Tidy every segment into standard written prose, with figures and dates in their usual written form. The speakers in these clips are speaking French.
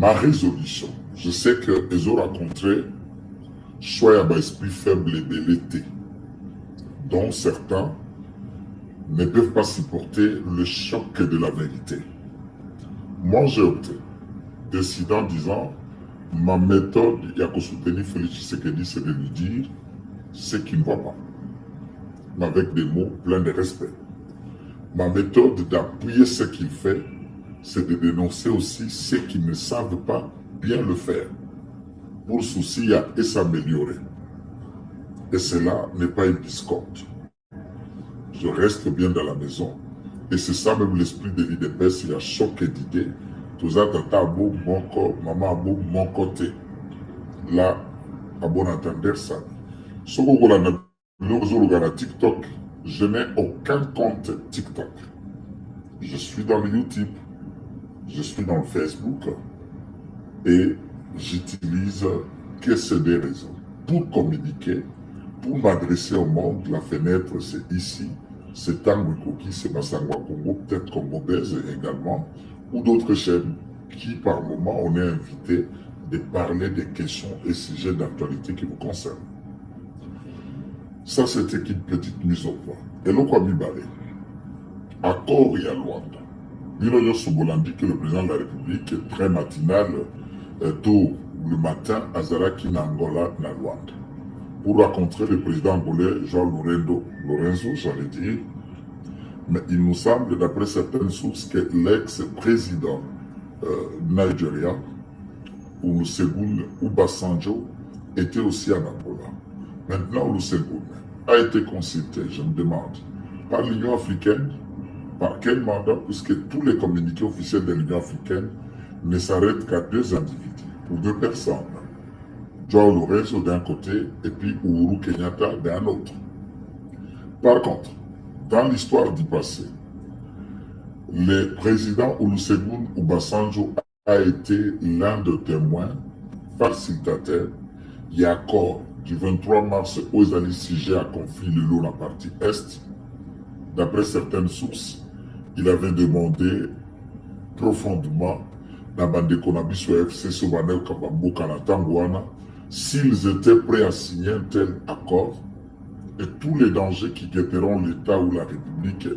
Ma résolution, je sais que les ont rencontré soit un esprit faible et délété, dont certains ne peuvent pas supporter le choc de la vérité. Moi, j'ai opté, décidant en disant, ma méthode, il y a qu'à soutenir Félix Tshisekedi, c'est de lui dire ce qu'il ne voit pas, mais avec des mots pleins de respect. Ma méthode d'appuyer ce qu'il fait, c'est de dénoncer aussi ceux qui ne savent pas bien le faire, pour souci et s'améliorer. Et cela n'est pas une discorde. Je reste bien dans la maison. Et c'est ça même l'esprit de l'IDPS, il y a choqué d'idées. Tout ça, tata a beau mon corps, maman a beau mon côté. Là, à bon entendre ça. Ce qu'on a TikTok, je n'ai aucun compte TikTok. Je suis dans le YouTube, je suis dans le Facebook et j'utilise que ces deux réseaux pour communiquer, pour m'adresser au monde. La fenêtre, c'est ici, c'est Tango Koki, c'est Massangwa Congo, peut-être Congo Bèze également, ou d'autres chaînes qui, par moment, on est invité de parler des questions et sujets d'actualité qui vous concernent. Ça, c'était une petite mise au point. Et l'on a mis barré. Accord et à Luanda. Binoyo Sobolandi, que le président de la République, très matinal, tôt le matin, à Zaraki, na Angola, na Luanda, pour rencontrer le président angolais, João Lorenzo, j'allais dire. Mais il nous semble, d'après certaines sources, que l'ex-président nigérien, Olusegun Obasanjo, était aussi en Angola. Maintenant, Olusegun a été consulté, je me demande, par l'Union africaine. Par quel mandat? Puisque tous les communiqués officiels de l'Union africaine ne s'arrêtent qu'à deux individus, ou deux personnes. João Lorenzo d'un côté et puis Uhuru Kenyatta d'un autre. Par contre, dans l'histoire du passé, le président Olusegun Obasanjo a été l'un des témoins facilitateurs et accord du 23 mars aux alliés sujet à conflit le la partie Est. D'après certaines sources, il avait demandé profondément dans Bandekonabiso FC Sobanel Kabambo Kanatangwana s'ils étaient prêts à signer un tel accord et tous les dangers qui guetteront l'État ou la République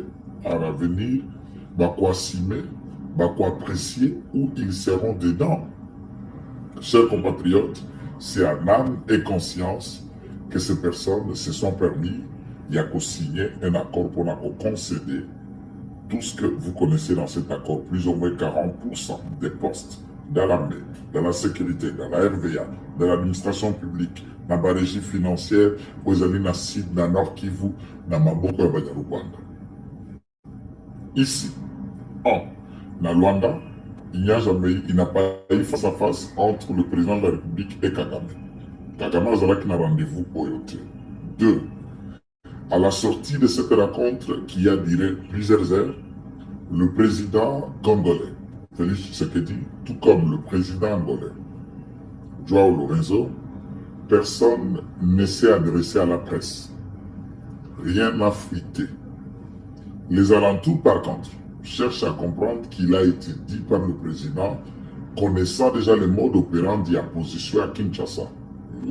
à l'avenir, quoi assumer, quoi apprécier ou ils seront dedans. Chers compatriotes, c'est en âme et conscience que ces personnes se sont permis, il y a qu'à signer un accord pour concéder tout ce que vous connaissez dans cet accord, plus ou moins 40% des postes dans l'armée, dans la sécurité, dans la RVA, dans l'administration publique, dans la régie financière, aux alliés dans Sud, dans Nord Kivu, dans Maboko et Banyarubanda. Ici, dans Luanda, il n'a pas eu face à face entre le président de la République et Kagame. Kagame a un rendez-vous au Yoté. 2. À la sortie de cette rencontre qui a duré plusieurs heures, le président congolais, Félix Tshisekedi, tout comme le président angolais, João Lorenzo, personne ne s'est adressé à la presse. Rien n'a fuité. Les alentours, par contre, cherchent à comprendre qu'il a été dit par le président, connaissant déjà le mode opérandi à position à Kinshasa.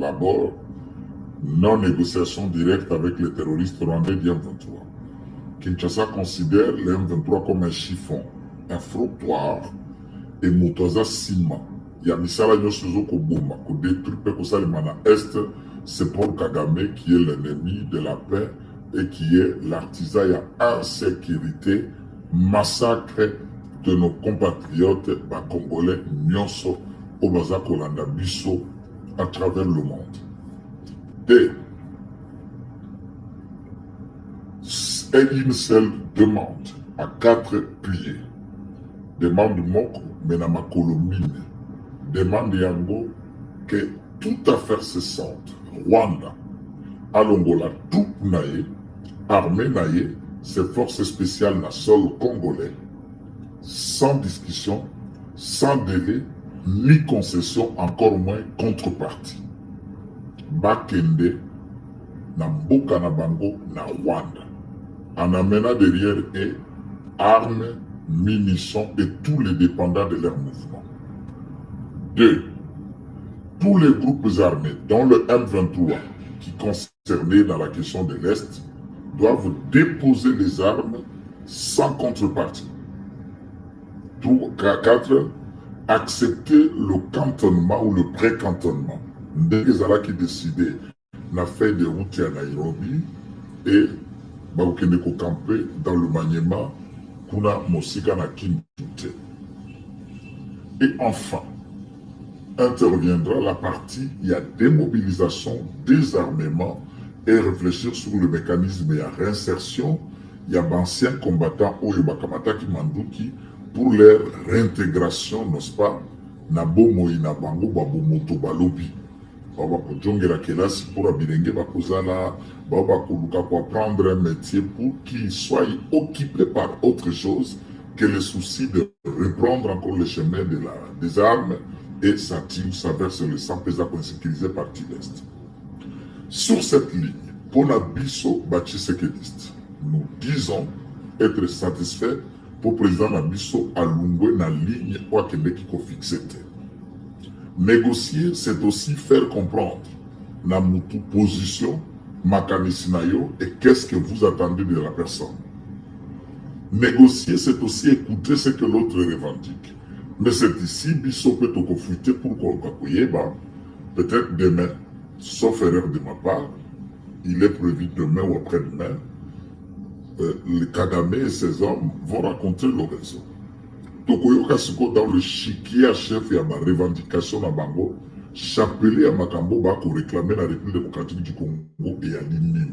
D'abord, non-négociation directe avec les terroristes rwandais du M23. Kinshasa considère le M23 comme un chiffon, un frottoir, et Motoza Sima. Il y a Misala Nyosuzo Koboma, qui détruit Pekosalimana Est, c'est Paul Kagame qui est l'ennemi de la paix et qui est l'artisan à insécurité, massacre de nos compatriotes congolais, Nyonso, Obaza Kolanda Bisso, à travers le monde. Et une seule demande à 4 piliers. Demande Moko, Menamakolo-Mine. Demande Yango que toute affaire cessante, Rwanda, Alongola, tout naïe, armée naïe, ses forces spéciales na sol congolais, sans discussion, sans délai, ni concession, encore moins contrepartie. Bakende, na mboka na bango, na Rwanda. En amenant derrière eux armes, munitions et tous les dépendants de leur mouvement. Deux, tous les groupes armés, dont le M23, qui concernait dans la question de l'Est, doivent déposer les armes sans contrepartie. 4, accepter le cantonnement ou le pré-cantonnement. Des Alliés qui décidaient n'a fait des routes à Nairobi et Baoukende campé dans le Maniema, Kuna Mosika na Kinshute. Et enfin, interviendra la partie, il y a démobilisation, désarmement et réfléchir sur le mécanisme et la réinsertion. Il y a d'anciens combattants Oyo Bakamata Kimanduki pour leur réintégration, n'est-ce pas, Nabo Moïna Bango Babo Moto Balobi. Baba Kojongera Kelasi pour Abirenge Bakozala, Baba Koluka pour apprendre un métier pour qu'ils soient occupés par autre chose que le souci de reprendre encore le chemin des armes et ça verse le sang pesant pour sécuriser partie l'Est. Sur cette ligne, pour la Bisso Bachisekediste, nous disons être satisfaits pour le président Nabisso à Lungwe na ligne ou à Québec qui fixé. Négocier, c'est aussi faire comprendre la position, makanisinayo et qu'est-ce que vous attendez de la personne. Négocier, c'est aussi écouter ce que l'autre revendique. Mais c'est ici, Bisso peut te confronter pour qu'on peut-être demain, sauf erreur de ma part, il est prévu demain ou après-demain, les Kagame et ses hommes vont raconter leur raison. Tokoyoka Siko dans le chiquier chef et à ma revendication à Bango, chapelet à Makambo pour réclamer la République démocratique du Congo et à l'Inimi.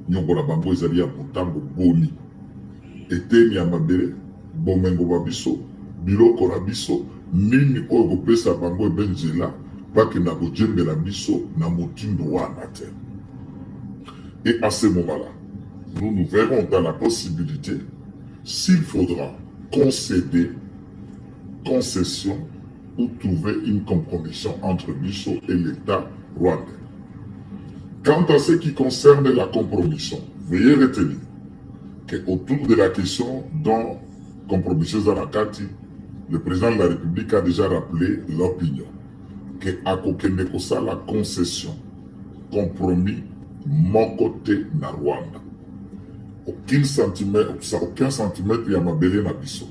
Nyongo la Bango ezali à Botango Boni. Eteni à Mabere, Bomengo Babiso, Biloko la Biso, Nini Ogo Pesa Bango et Benzela, Baki Nabo Djembe la Biso, Namotindo Wanate. Et à ce moment-là, nous verrons dans la possibilité, s'il faudra concéder, concession ou trouver une compromission entre Bisso et l'État rwandais. Quant à ce qui concerne la compromission, veuillez retenir qu'autour de la question dont compromission Zarakati, le président de la République a déjà rappelé l'opinion qu'à Kokenekosa la concession, compromis, mon côté na Rwanda. Aucun centimètre ya mabele na biso.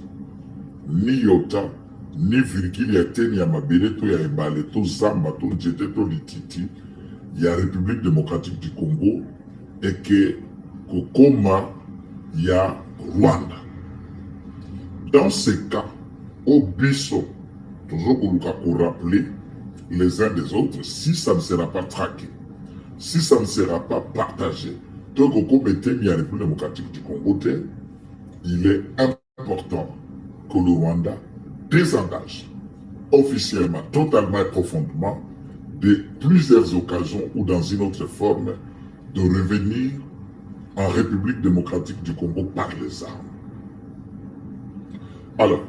Ni yota, ni virgule ya teni ya mabele to ya ebale, to zamba, to njete, to lititi, ya République démocratique du Congo, et que kokoma ya Rwanda. Dans ce cas, au biso, toujours pour rappeler les uns des autres, si ça ne sera pas traqué, si ça ne sera pas partagé, donc au comité de la République démocratique du Congo, il est important que le Rwanda désengage officiellement, totalement et profondément de plusieurs occasions ou dans une autre forme de revenir en République démocratique du Congo par les armes. Alors,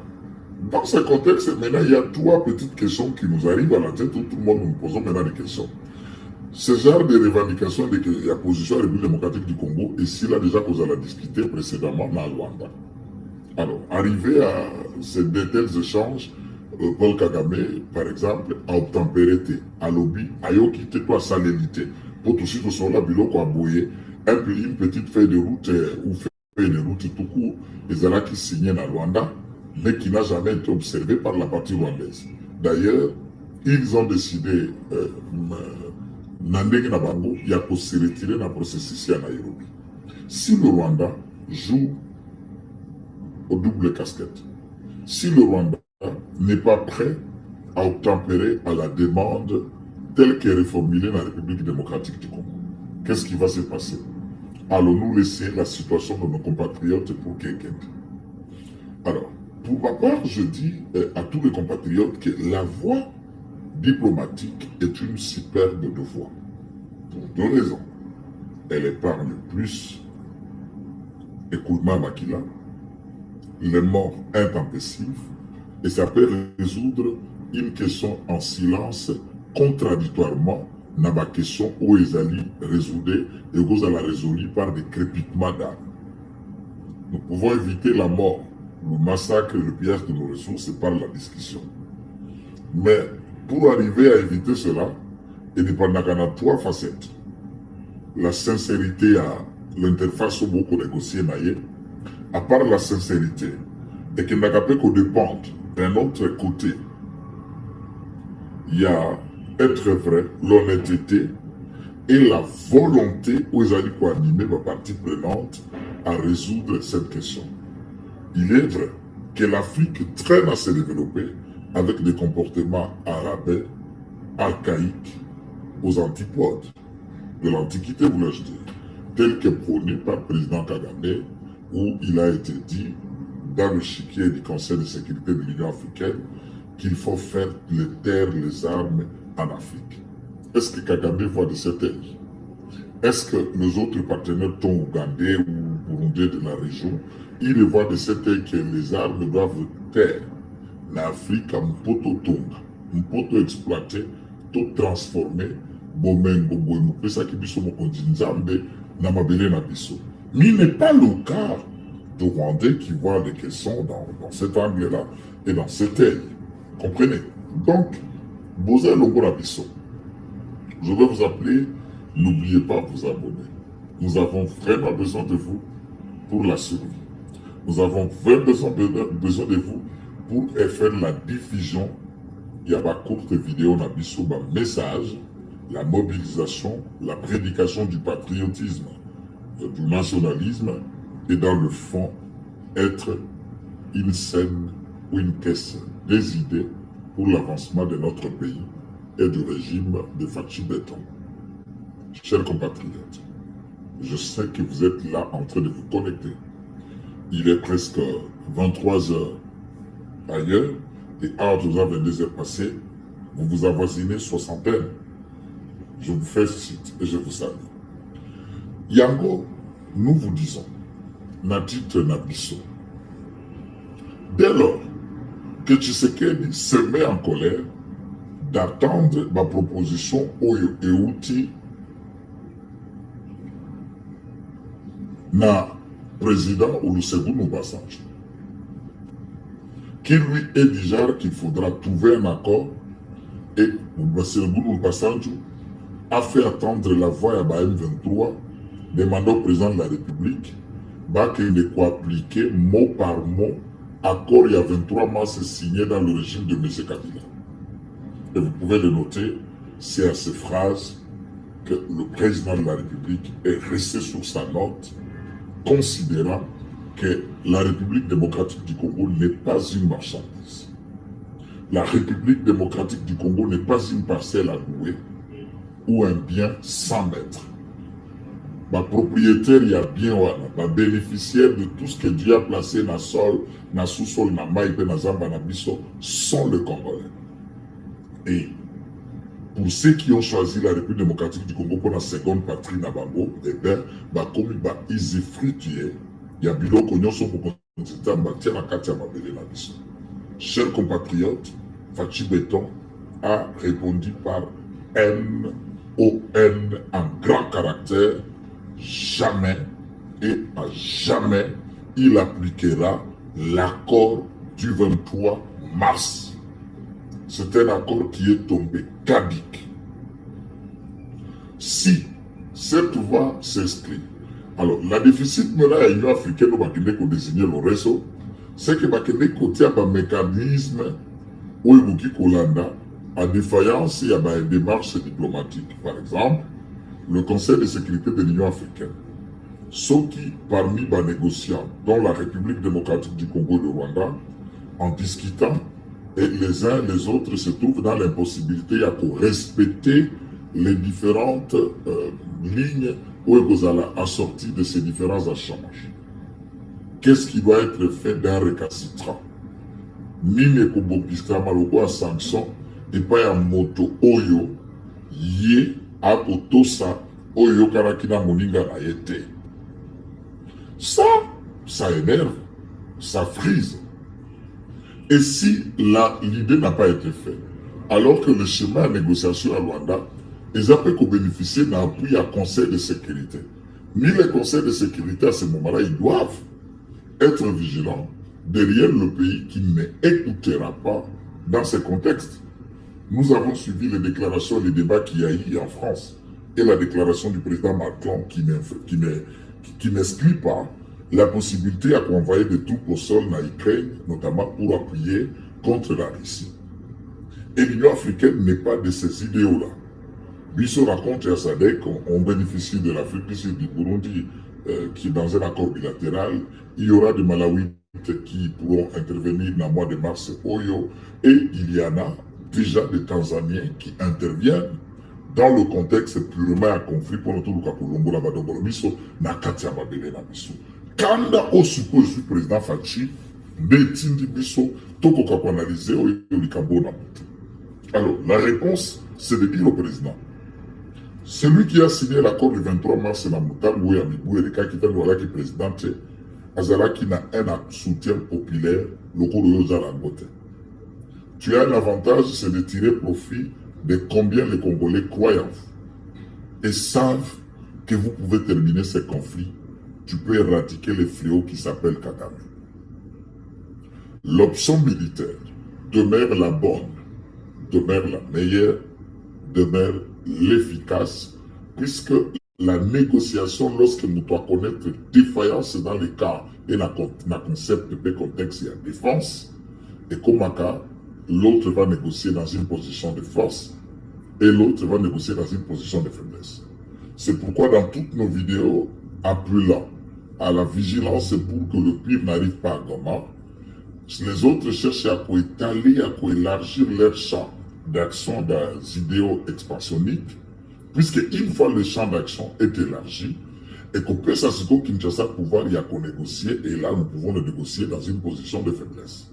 dans ce contexte, maintenant, il y a trois petites questions qui nous arrivent à la tête où tout le monde nous pose maintenant des questions. Ce genre de revendication de la position de la République démocratique du Congo, ici, là, déjà, qu'on a discuté précédemment dans Rwanda. Alors, arrivé à ces deux tels échanges, Paul Kagame, par exemple, a obtempéré, à lobby, a yo quitté toi salélité. Pour tout suite, sur la biloko a bouillé, une petite feuille de route, ou feuille de route tout court, les Alliés qui signaient dans Rwanda, mais qui n'a jamais été observé par la partie rwandaise. D'ailleurs, ils ont décidé, Nandeng Nabango, il y a pour se retirer dans le processus à Nairobi. Si le Rwanda joue au double casquette, si le Rwanda n'est pas prêt à obtempérer à la demande telle qu'elle est formulée dans la République démocratique du Congo, qu'est-ce qui va se passer? Allons-nous laisser la situation de nos compatriotes pour quelqu'un? Alors, pour ma part, je dis à tous les compatriotes que la voie diplomatique est une superbe de voie. Pour deux raisons. Elle épargne plus écoulement Makila, les morts intempestifs, et ça peut résoudre une question en silence contradictoirement dans la question où ils allaient résoudre et vous allez la résoudre par des crépitements d'âme. Nous pouvons éviter la mort, le massacre et le pillage de nos ressources par la discussion. Mais pour arriver à éviter cela, il y a trois facettes. La sincérité à l'interface beaucoup négocié, à part la sincérité, et qu'il n'a qu'à dépendre d'un autre côté. Il y a être vrai, l'honnêteté et la volonté où ils allaient animer ma partie prenante à résoudre cette question. Il est vrai que l'Afrique traîne à se développer avec des comportements arabais, archaïques, aux antipodes de l'Antiquité, voulais-je dire, tel que prôné par le président Kagame, où il a été dit dans le chiquier du Conseil de sécurité de l'Union africaine qu'il faut faire taire les armes en Afrique. Est-ce que Kagame voit de cet œil? Est-ce que nos autres partenaires ougandais ou burundais de la région, ils voient de cet œil que les armes doivent taire l'Afrique en poto tonga, un poto exploité, tout transformé, mais il n'est pas le cas de Rwandais qui voient les questions dans cet angle-là et dans cet œil. Comprenez? Donc, Bozé Longo Bisso, je vais vous appeler, n'oubliez pas de vous abonner. Nous avons vraiment besoin de vous pour la survie. Nous avons vraiment besoin de vous pour faire la diffusion. Il y a ma courte vidéo, Nabisso, un message, la mobilisation, la prédication du patriotisme, du nationalisme, et dans le fond, être une scène ou une caisse des idées pour l'avancement de notre pays et du régime de Fachi Béton. Chers compatriotes, je sais que vous êtes là en train de vous connecter. Il est presque 23 heures ailleurs, et à 22 heures passées, vous vous avoisinez soixantaine. Je vous félicite et je vous salue. Yango, nous vous disons, Natit Nabisso, dès lors que Tshisekedi se met en colère d'attendre ma proposition Oyo Euti na président Olusegun Obasanjo, qui lui est déjà qu'il faudra trouver un accord, et Olusegun Obasanjo a fait attendre la voix à M23, demandant au président de la République qu'il ne soit appliqué mot par mot accord il y a 23 mars signé dans le régime de M. Kabila. Et vous pouvez le noter, c'est à ces phrases que le président de la République est resté sur sa note, considérant que la République démocratique du Congo n'est pas une marchandise. La République démocratique du Congo n'est pas une parcelle à louer ou un bien sans maître. Ma propriétaire, il y a bien, ma bénéficiaire de tout ce que Dieu a placé dans le sol, dans le sous-sol, dans le maïpe, dans le zamba, dans le bisso, sont les Congolais. Et pour ceux qui ont choisi la République démocratique du Congo pour la seconde patrie Nabango, eh bien, comme ils sont fruitiers, il y a bilo qu'on y pour chers compatriotes, Fachi Béton a répondu par N-O-N en grand caractère. Jamais et à jamais il appliquera l'accord du 23 mars. C'est un accord qui est tombé caduc. Si cette voie s'inscrit, alors la déficit maintenant à l'Union africaine qui désigner le réseau, c'est que côté un mécanisme où il Kolanda à défaillance il y a une démarche diplomatique. Par exemple, le Conseil de sécurité de l'Union africaine, ceux qui, parmi les négociants, dont la République démocratique du Congo et le Rwanda, en discutant, et les uns et les autres se trouvent dans l'impossibilité à respecter les différentes lignes où ils ont assorti de ces différents échanges. Qu'est-ce qui doit être fait d'un récalcitrant? Mine Kobopista Maloko à sanction et pas à moto Oyo, yé à Otosa, Oyo Karakina Moninga na yete. Ça énerve, ça frise. Et si l'idée n'a pas été faite, alors que le chemin de négociation à Luanda, ils ont pu bénéficier d'un appui à Conseil de sécurité. Ni les conseils de sécurité à ce moment-là, ils doivent être vigilants derrière le pays qui n'écoutera pas dans ce contexte. Nous avons suivi les déclarations et les débats qu'il y a eu en France et la déclaration du président Macron qui n'exclut pas la possibilité à envoyer des troupes au sol en Ukraine, notamment pour appuyer contre la Russie. Et l'Union africaine n'est pas de ces idéaux-là. Bissot raconte à Sadek qu'on bénéficie de l'Afrique du Sud, du Burundi, qui est dans un accord bilatéral. Il y aura des Malawites qui pourront intervenir dans le mois de mars Oyo. Et il y en a déjà des Tanzaniens qui interviennent dans le contexte purement à conflit pour notre Lukakulongo la Badobolomiso, na Katia Babele na Bissot. Kanda au suppose je suis président Fachi, Betindi Bissot, Toko Kapanalisé, Oyo Likambo na Mutu. Alors, la réponse, c'est de dire au président, celui qui a signé l'accord du 23 mars na Mutambo ya Mibou et le cas qui est le président, Azala qui n'a un soutien populaire, le cours de Yozalangote. Tu as un avantage, c'est de tirer profit de combien les Congolais croient en vous et savent que vous pouvez terminer ces conflits. Tu peux éradiquer les fléaux qui s'appellent Kagame. L'option militaire demeure la bonne, demeure la meilleure, demeure l'efficace, puisque la négociation, lorsque nous doit connaître défaillance dans les cas et la concept de contexte et la défense, et comme cas, l'autre va négocier dans une position de force et l'autre va négocier dans une position de faiblesse. C'est pourquoi dans toutes nos vidéos, appelant à la vigilance pour que le pire n'arrive pas à Goma, les autres cherchent à étaler, à élargir leur champ d'action des idéaux expansionniques, puisque une fois le champ d'action est élargi, et qu'on peut s'assurer au Kinshasa pouvoir y a qu'on négocier, et là nous pouvons le négocier dans une position de faiblesse.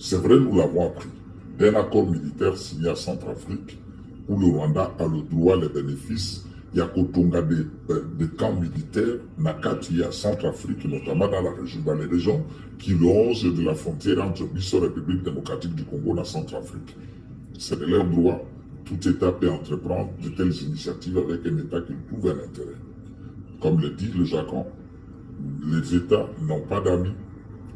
C'est vrai, nous l'avons appris d'un accord militaire signé à Centrafrique, où le Rwanda a le droit, les bénéfices. Il y a Kotonga des camps militaires, Nakati à Centrafrique, notamment dans les régions qui longent de la frontière entre Bissau et la République démocratique du Congo et la Centrafrique. C'est de leur droit. Tout État peut entreprendre de telles initiatives avec un État qui trouve un intérêt. Comme le dit le jargon, les États n'ont pas d'amis,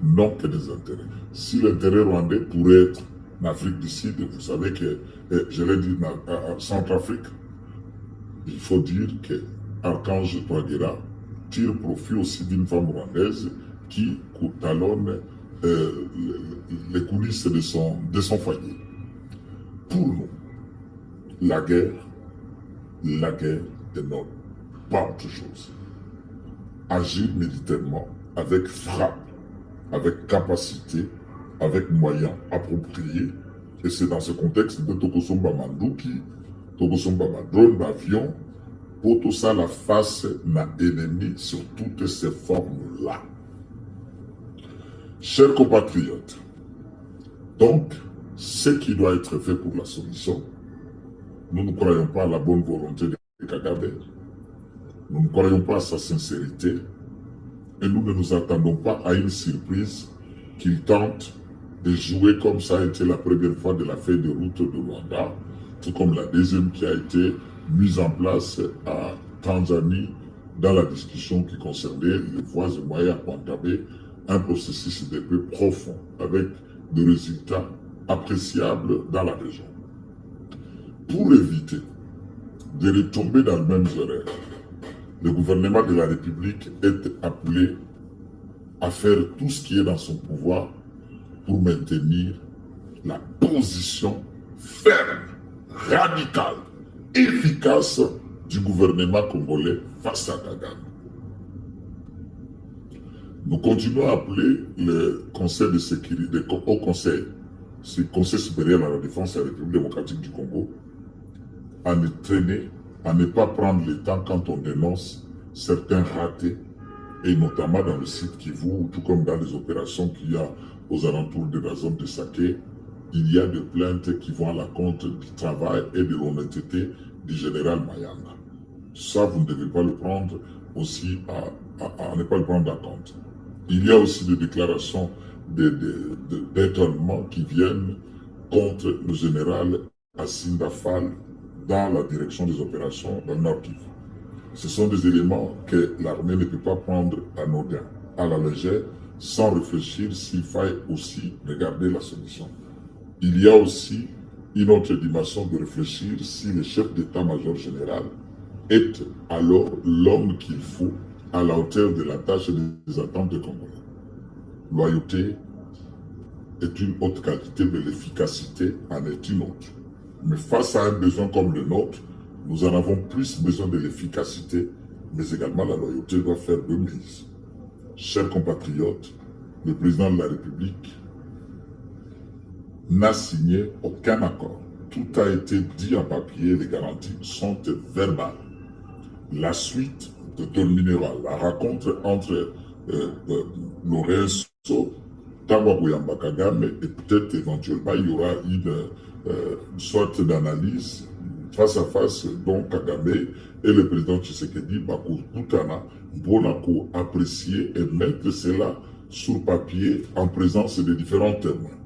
n'ont que des intérêts. Si l'intérêt rwandais pourrait être en Afrique du Sud, vous savez que, je l'ai dit, en Centrafrique, il faut dire que Archange Touadéra tire profit aussi d'une femme rwandaise qui talonne les coulisses de son foyer. Pour nous, la guerre est non pas autre chose. Agir militairement avec frappe, avec capacité, avec moyens appropriés. Et c'est dans ce contexte de Tokosomba Manduki, Tokosomba Madrone, d'avion, pour tout ça, la face n'a ennemi sur toutes ces formes-là. Chers compatriotes, donc, ce qui doit être fait pour la solution, nous ne croyons pas à la bonne volonté de Kagame, nous ne croyons pas à sa sincérité, et nous ne nous attendons pas à une surprise qu'il tente de jouer comme ça a été la première fois de la feuille de route de Rwanda, tout comme la deuxième qui a été mise en place à Tanzanie dans la discussion qui concernait les voies et moyens à entamer un processus de paix profond avec des résultats appréciables dans la région. Pour éviter de retomber dans le même erreur, le gouvernement de la République est appelé à faire tout ce qui est dans son pouvoir pour maintenir la position ferme, radicale, efficace du gouvernement congolais face à Kagame. Nous continuons à appeler le Conseil de sécurité, au Conseil supérieur à la défense de la République démocratique du Congo, à ne traîner, à ne pas prendre le temps quand on dénonce certains ratés, et notamment dans le site Kivu, tout comme dans les opérations qu'il y a aux alentours de la zone de Saké, il y a des plaintes qui vont à la compte du travail et de l'honnêteté du général Mayanga. Ça, vous ne devez pas le prendre aussi à ne pas le prendre en compte. Il y a aussi des déclarations d'étonnement qui viennent contre le général Assine Dafal dans la direction des opérations dans le Nord Kivu. Ce sont des éléments que l'armée ne peut pas prendre à la légère, sans réfléchir s'il faille aussi regarder la solution. Il y a aussi une autre dimension de réfléchir si le chef d'état-major général est alors l'homme qu'il faut à la hauteur de la tâche et des attentes des Congolais. Loyauté est une haute qualité, mais l'efficacité en est une autre. Mais face à un besoin comme le nôtre, nous en avons plus besoin de l'efficacité, mais également la loyauté doit faire de mise. Chers compatriotes, le président de la République n'a signé aucun accord. Tout a été dit en papier, les garanties sont verbales. La suite déterminera la rencontre entre Lorenzo Tawabouyamba Kagame et peut-être éventuellement il y aura une sorte d'analyse face à face dont Kagame et le président Tshisekedi Bakutana vont apprécier et mettre cela sur papier en présence des différents témoins.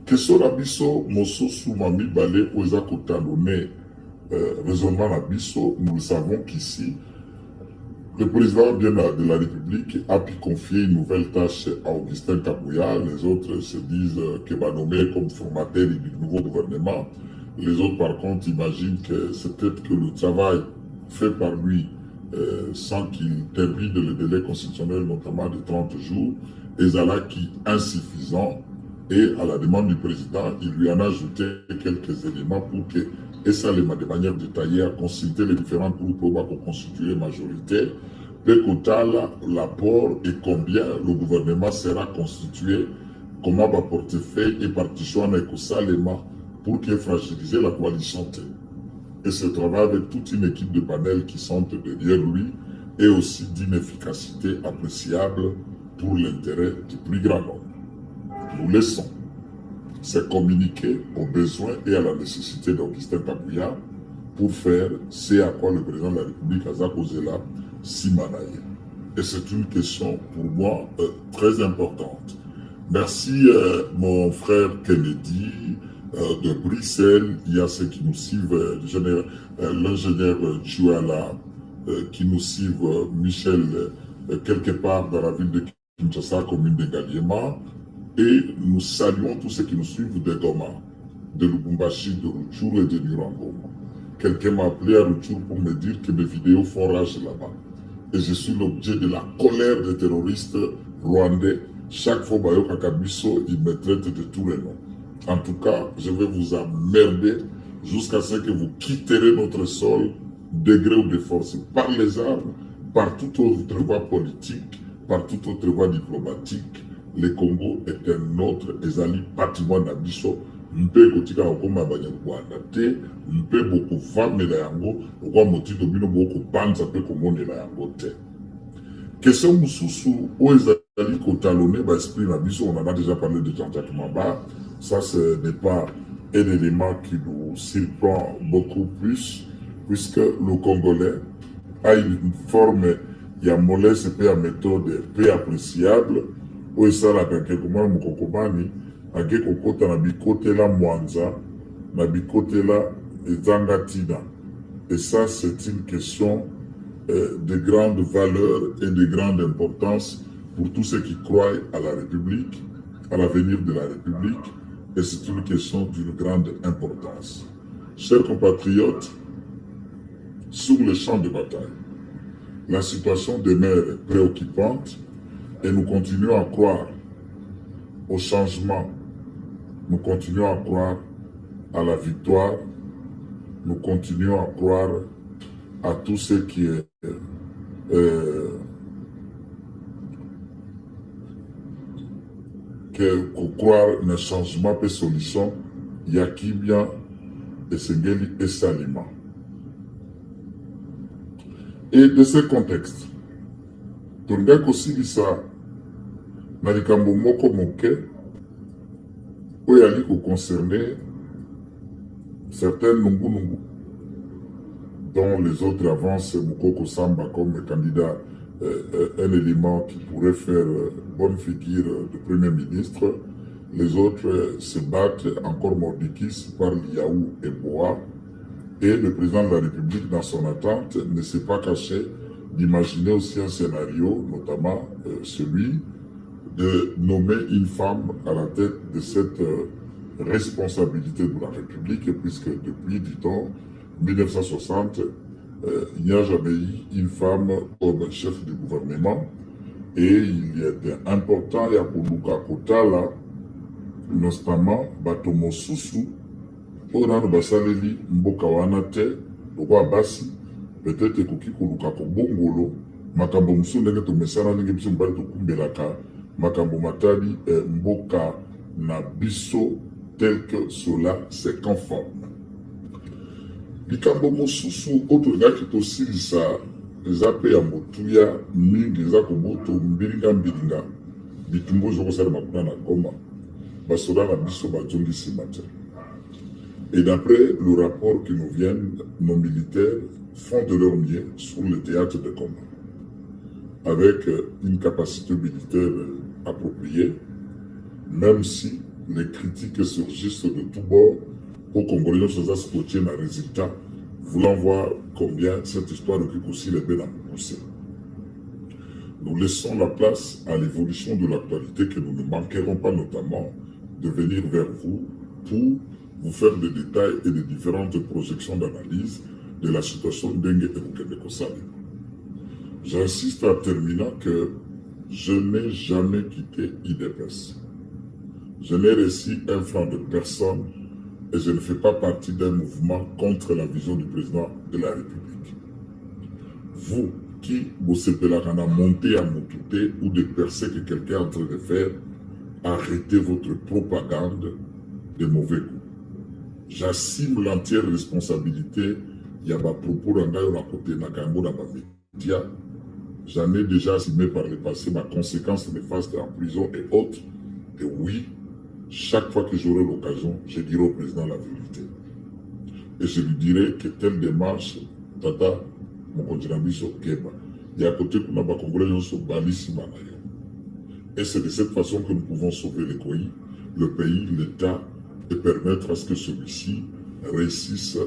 Que sera biso mosusu mami balé oza kotalone raisonnement na biso, nous le savons qu'ici le président de la République a pu confier une nouvelle tâche à Augustin Kabouya. Les autres se disent qu'il va nommer comme formateur du nouveau gouvernement. Les autres, par contre, imaginent que c'est peut-être que le travail fait par lui, sans qu'il termine le délai constitutionnel, notamment de 30 jours, est qui insuffisant. Et à la demande du président, il lui en a ajouté quelques éléments pour que, et ça de manière détaillée, à consulter les différents groupes pour constituer majorité, l'apport et combien le gouvernement sera constitué, comment va portefeuille et partition avec Salema pour qu'il fragiliser la coalition T. Et ce travail avec toute une équipe de panels qui sont derrière lui et aussi d'une efficacité appréciable pour l'intérêt du plus grand nombre. Nous laissons c'est communiquer aux besoins et à la nécessité d'Augustin Kabouya pour faire ce à quoi le président de la République a causé là, Simanaye. Et c'est une question pour moi très importante. Merci mon frère Kennedy de Bruxelles. Il y a ceux qui nous suivent, l'ingénieur Chouala qui nous suivent, Michel, quelque part dans la ville de Kinshasa, commune de Galiema. Et nous saluons tous ceux qui nous suivent de Goma, de Lubumbashi, de Rutshuru et de Nurangoma. Quelqu'un m'a appelé à Rutshuru pour me dire que mes vidéos font rage là-bas. Et je suis l'objet de la colère des terroristes rwandais. Chaque fois Bayo Kakabiso, ils me traitent de tous les noms. En tout cas, je vais vous emmerder jusqu'à ce que vous quitterez notre sol, de gré ou de force, par les armes, par toute autre voie politique, par toute autre voie diplomatique. Le Congo est un autre ezali patrimoine na biso mpe kotika okoma banyarwanda te mpe bokuvamela yango okwa motindo bino bokobanza mpe komonela yango te. Question mosusu oyo ezali kotalone baesprit na biso, on en a déjà parlé de Jean-Jacques Mamba. Ça ce n'est pas un élément qui nous surprend beaucoup plus puisque le Congolais a une forme ya mollesse et à méthode peu appréciable. Oyo esalaka quelque moment mokokobani ake kokota na bikotela mwanza na bikotela ezanga ntina. Et ça c'est une question de grande valeur et de grande importance pour tous ceux qui croient à la République, à l'avenir de la République, et c'est une question d'une grande importance. Chers compatriotes, sur le champ de bataille, la situation demeure préoccupante. Et nous continuons à croire au changement, nous continuons à croire à la victoire, nous continuons à croire à tout ce qui est croire un changement et solution, Yakibia et Sengeli et Salima. Et de ce contexte, Tondek aussi dit ça, Nalikambo Moko Moke, où il y a concerné certains Nungu, dont les autres avancent Mukoko Samba comme candidat, un élément qui pourrait faire bonne figure de Premier ministre. Les autres se battent encore mordicus par Liaou et Boa. Et le président de la République, dans son attente, ne s'est pas caché d'imaginer aussi un scénario, notamment celui de nommer une femme à la tête de cette responsabilité de la République, puisque depuis, dit-on, 1960, il n'y a jamais eu une femme comme chef du gouvernement. Et il était important, il y a pour Luka Kotala, notamment Batomo Susu, pour un basaleli mboka wana te, loko basi, peut-être koki koluka ko bongolo, makambo musu ndenge to mesana ndenge biso mbali to kumbelaka, makambo matali mboka na biso tel que cela se conforme. Likambo mosusu oto ngaki to silisa eza pe ya motuya mingi eza koboto mbilinga bitumbu ezokosala makuna na Goma basoda na biso bazongisi mate. Et d'après le rapport qui nous vient, nos militaires font de leur mieux sur le théâtre de Goma avec une capacité militaire appropriée, même si les critiques surgissent de tous bords aux Congolais sont scotchés un résultat, voulant voir combien cette histoire occupe aussi les belles à pousser. Nous laissons la place à l'évolution de l'actualité que nous ne manquerons pas notamment de venir vers vous pour vous faire des détails et des différentes projections d'analyse de la situation d'Engue et Mukende-Kosale. J'insiste en terminant que je n'ai jamais quitté IDPS. Je n'ai reçu un franc de personne et je ne fais pas partie d'un mouvement contre la vision du président de la République. Vous qui vous appelez à monter à Moutouté ou de percer que quelqu'un est en train de faire, arrêtez votre propagande de mauvais goût. J'assume l'entière responsabilité. Il y a des propos dans le côté de la média. J'en ai déjà assumé par le passé ma conséquence néfaste en prison et autres. Et oui, chaque fois que j'aurai l'occasion, je dirai au président la vérité. Et je lui dirai que telle démarche, tata, mon continent biso Keba, il y a à côté qu'on a pas congolais sur Balissi Manayo. Et c'est de cette façon que nous pouvons sauver le pays, l'État, et permettre à ce que celui-ci réussisse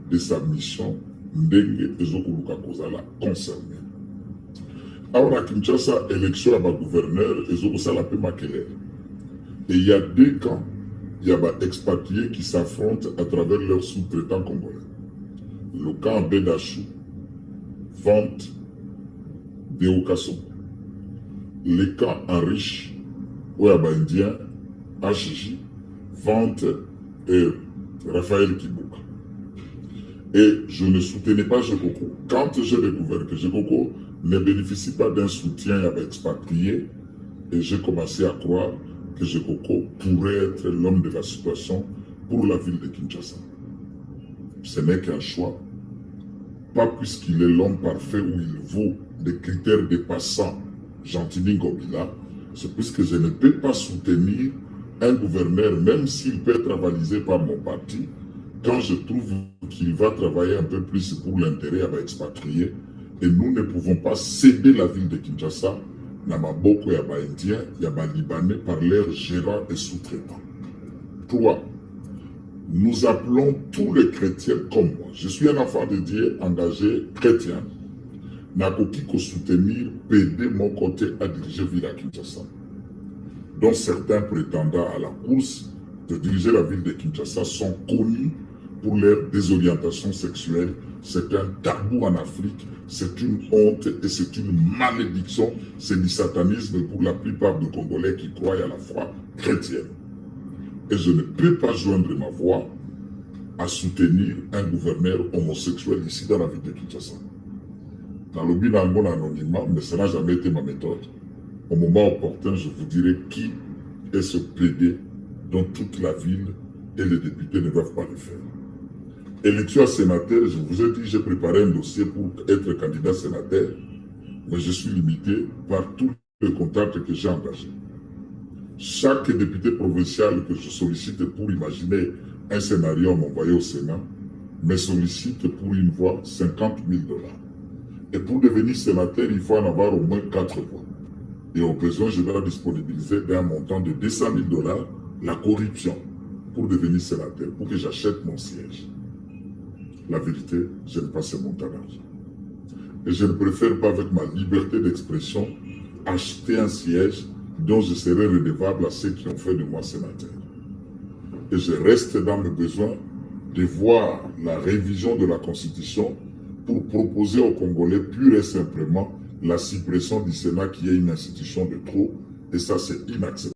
de sa mission Ndenge Ezokuluka Kozala concerné. Alors à Kinshasa, élection à ma gouverneur, Ezokosala peut maquiller. Et il y a deux camps. Il y a des expatriés qui s'affrontent à travers leurs sous-traitants congolais. Le camp Bédachou, vente des Okasso. Le camp Enriche, où il y a des Indiens, HJ, vente et Raphaël Kibuka. Et je ne soutenais pas Jekoko. Quand j'ai découvert que Jekoko ne bénéficie pas d'un soutien à expatriés, et j'ai commencé à croire que Jekoko pourrait être l'homme de la situation pour la ville de Kinshasa. Ce n'est qu'un choix, pas puisqu'il est l'homme parfait où il vaut des critères dépassant Gentini Ngobila, c'est puisque je ne peux pas soutenir un gouverneur, même s'il peut être avalisé par mon parti, quand je trouve qu'il va travailler un peu plus pour l'intérêt à expatrier, et nous ne pouvons pas céder la ville de Kinshasa na maboko ya Indien, ya Libanais par leurs gérants et sous-traitants. 3. Nous appelons tous les chrétiens comme moi. Je suis un enfant de Dieu engagé chrétien. Nakoki ko soutenir, PD mon côté à diriger ville à Kinshasa. Dont certains prétendants à la course de diriger la ville de Kinshasa sont connus pour leur désorientation sexuelle. C'est un tabou en Afrique, c'est une honte et c'est une malédiction. C'est du satanisme pour la plupart des Congolais qui croient à la foi chrétienne. Et je ne peux pas joindre ma voix à soutenir un gouverneur homosexuel ici dans la ville de Kinshasa. Dans le but d'un bon anonymat, mais ça n'a jamais été ma méthode. Au moment opportun, je vous dirai qui est ce PD dont toute la ville et les députés ne doivent pas le faire. Élection à sénateur, je vous ai dit, j'ai préparé un dossier pour être candidat sénateur, mais je suis limité par tous les contacts que j'ai engagés. Chaque député provincial que je sollicite pour imaginer un scénario à m'envoyer au Sénat me sollicite pour une voix 50 000 $. Et pour devenir sénateur, il faut en avoir au moins 4 voix. Et au besoin, je dois disponibiliser d'un montant de 200 000 $ la corruption pour devenir sénateur, pour que j'achète mon siège. La vérité, je n'ai pas ce montant d'argent. Et je ne préfère pas, avec ma liberté d'expression, acheter un siège dont je serai redevable à ceux qui ont fait de moi sénateur. et je reste dans mes besoins de voir la révision de la Constitution pour proposer aux Congolais pur et simplement la suppression du Sénat qui est une institution de trop, et ça c'est inacceptable.